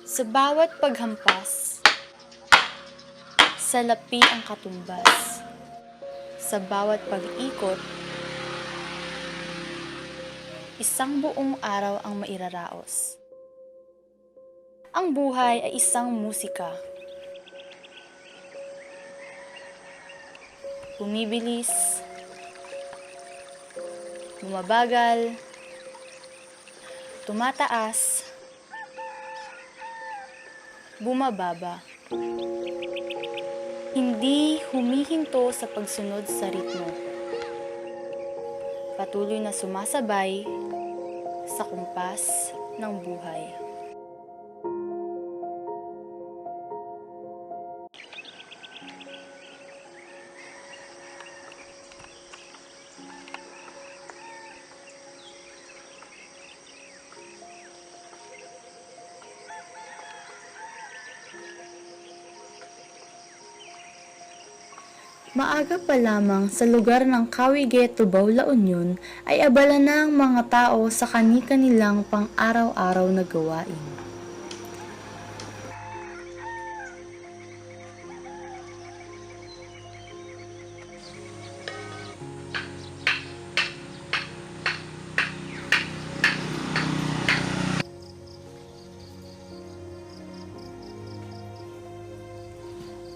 Sa bawat paghampas, salapi ang katumbas. Sa bawat pag-ikot, isang buong araw ang mairaraos. Ang buhay ay isang musika. Bumibilis, bumabagal, tumataas, bumababa. Hindi humihinto sa pagsunod sa ritmo. Patuloy na sumasabay sa kumpas ng buhay. Maaga pa lamang sa lugar ng Cavite, Tubao, La Union ay abala na ang mga tao sa kani-kanilang pang-araw-araw na gawain.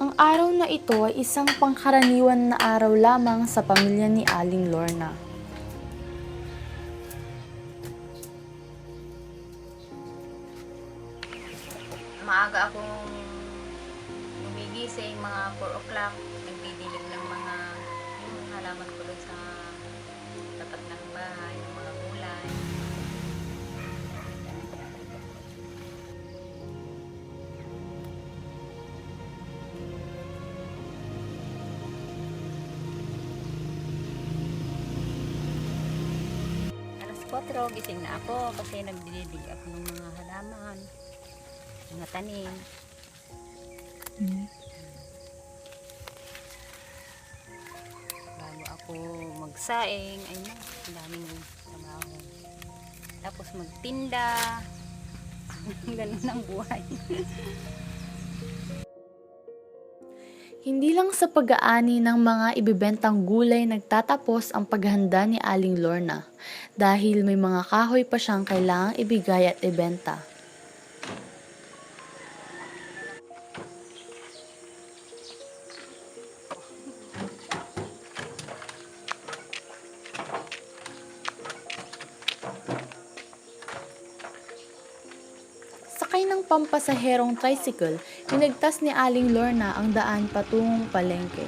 Ang araw na ito ay isang pangkaraniwan na araw lamang sa pamilya ni Aling Lorna. Maaga akong gumigising, mga 4 o'clock, nagdidilig ng mga yung halaman ko doon sa tapat ng bahay, ng mga gulay. Alas 4, gising na ako kasi nagdidilig ako ng mga halaman, mga tanim. Bago ako magsaing, ayun, ang daming trabaho. Tapos magtinda. Ganun ang buhay. Hindi lang sa pag-aani ng mga ibibentang gulay nagtatapos ang paghanda ni Aling Lorna dahil may mga kahoy pa siyang kailangang ibigay at ibenta. Sakay ng pampasaherong tricycle, pinagtas ni Aling Lorna ang daan patungong palengke.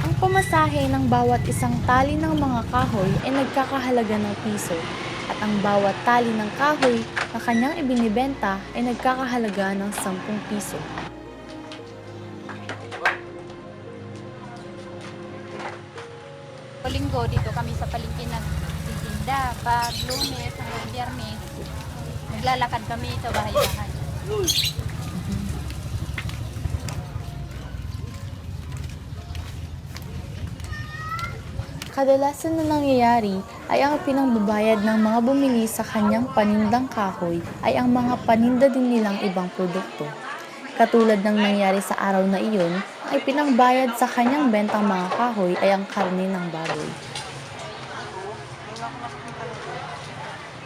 Ang pamasahe ng bawat isang tali ng mga kahoy ay nagkakahalaga ng piso at ang bawat tali ng kahoy na kanyang ibinibenta ay nagkakahalaga ng 10 piso. Linggo dito kami sa palengke nagtitinda. Pag Lunes hanggang Biyernes, naglalakad kami sa bahay-bahay. Kadalasan na nangyayari ay ang pinangbabayad ng mga bumili sa kanyang panindang kahoy ay ang mga paninda din nilang ibang produkto. Katulad ng nangyari sa araw na iyon, ay pinangbayad sa kanyang bentang mga kahoy ay ang karne ng baboy.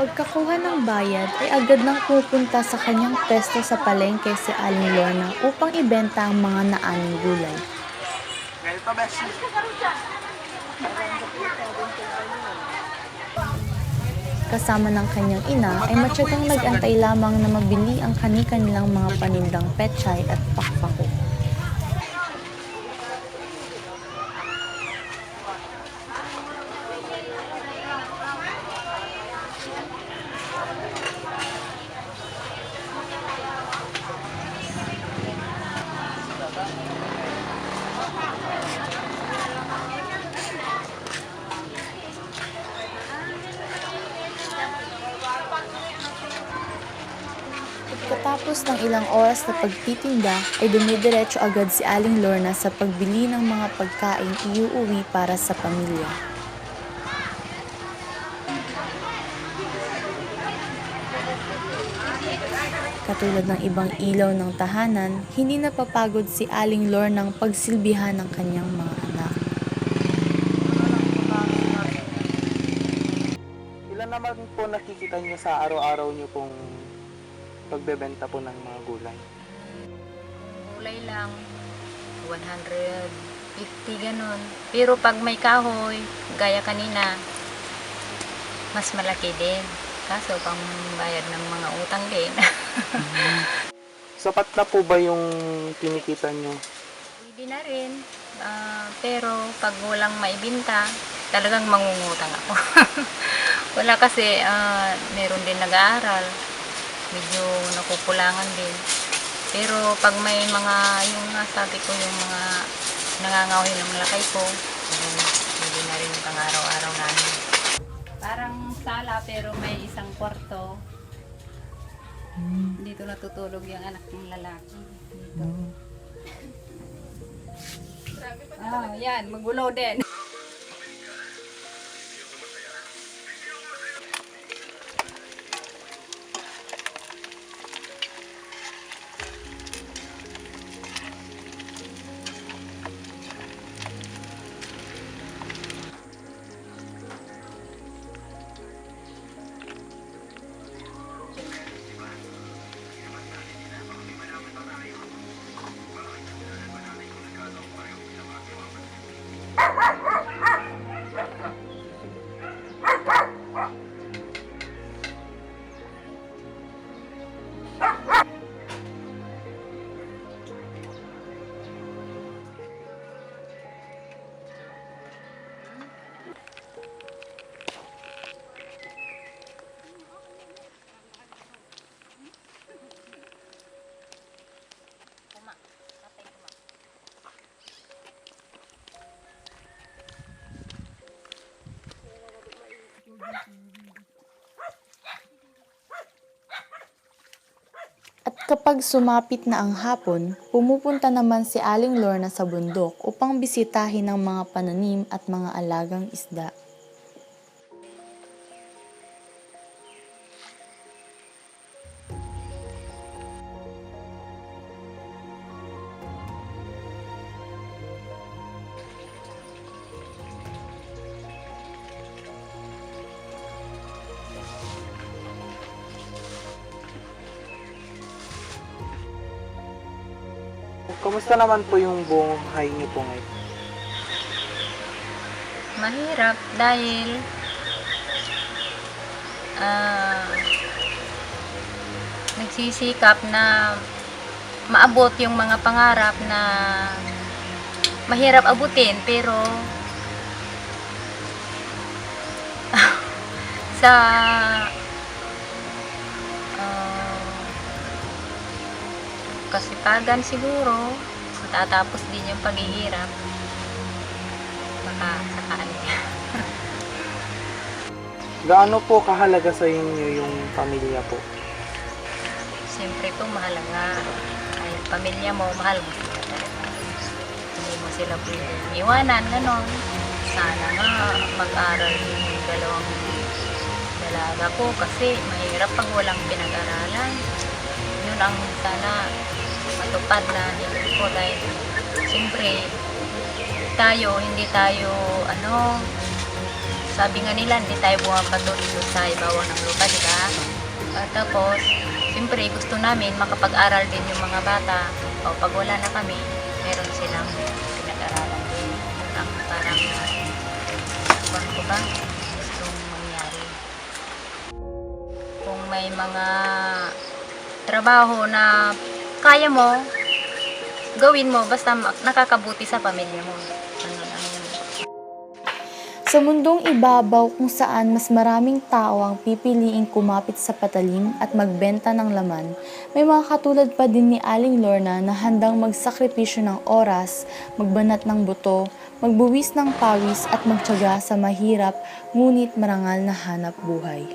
Pagkakuha ng bayad ay agad nang pupunta sa kanyang pesto sa palengke si Aling Lorna upang ibenta ang mga naaning gulay. Kasama ng kanyang ina ay matyagang nag-antay lamang na mabili ang kani-kanilang mga panindang pechay at pakpako. Pagkatapos ng ilang oras na pagtitinda, ay dumidiretso agad si Aling Lorna sa pagbili ng mga pagkain iuuwi para sa pamilya. Katulad ng ibang ilaw ng tahanan, hindi napapagod si Aling Lornang pagsilbihan ng kanyang mga anak. Ilan naman po nakikita niyo sa araw-araw niyo pong pagbebenta po ng mga gulay? Gulay lang, 150 ganun. Pero pag may kahoy, gaya kanina, mas malaki din. Kaso pang bayad ng mga utang din. Sapat na po ba yung kinikita niyo? Pwede na rin. Pero pag walang maibinta, talagang mangungutang ako. Wala kasi, meron din nag-aaral. Medyo nakukulangan din. Pero pag may mga, yung nga sabi ko, yung mga nangangawin ng lakay ko, hindi na rin pang araw-araw namin. Parang sala pero may isang kwarto. Dito natutulog yung anak ng lalaki. Dito. Yan, magulo din. At kapag sumapit na ang hapon, pumupunta naman si Aling Lorna sa bundok upang bisitahin ang mga pananim at mga alagang isda. Kumusta naman po yung buhay niyo po ngayon? Mahirap dahil nagsisikap na maabot yung mga pangarap na mahirap abutin pero sa kasipagan siguro matatapos din yung paghihirap baka sakali. Gaano po kahalaga sa inyo yung pamilya po? Siyempre po mahalaga ay pamilya mo, mahal mo sila talaga, hindi mo sila pwedeng iwanan, ganon. Sana nga mag-aral yung dalawang dalaga ko kasi mahirap pag walang pinag-aralan. Yun ang sana matupad na hindi ko dahil siyempre hindi tayo sabi nga nila hindi tayo bumapatulog sa ibabaw ng lupa, di ba? Tapos siyempre gusto namin makapag-aral din yung mga bata o pag wala na kami meron silang pinag-aralan din. Yun ang parang ko ba gustong mangyari. Kung may mga trabaho na kaya mo, gawin mo basta nakakabuti sa pamilya mo. Ano yun. Sa mundong ibabaw kung saan mas maraming tao ang pipiliing kumapit sa patalim at magbenta ng laman, may mga katulad pa din ni Aling Lorna na handang magsakripisyo ng oras, magbanat ng buto, magbuwis ng pawis at magtiyaga sa mahirap ngunit marangal na hanap buhay.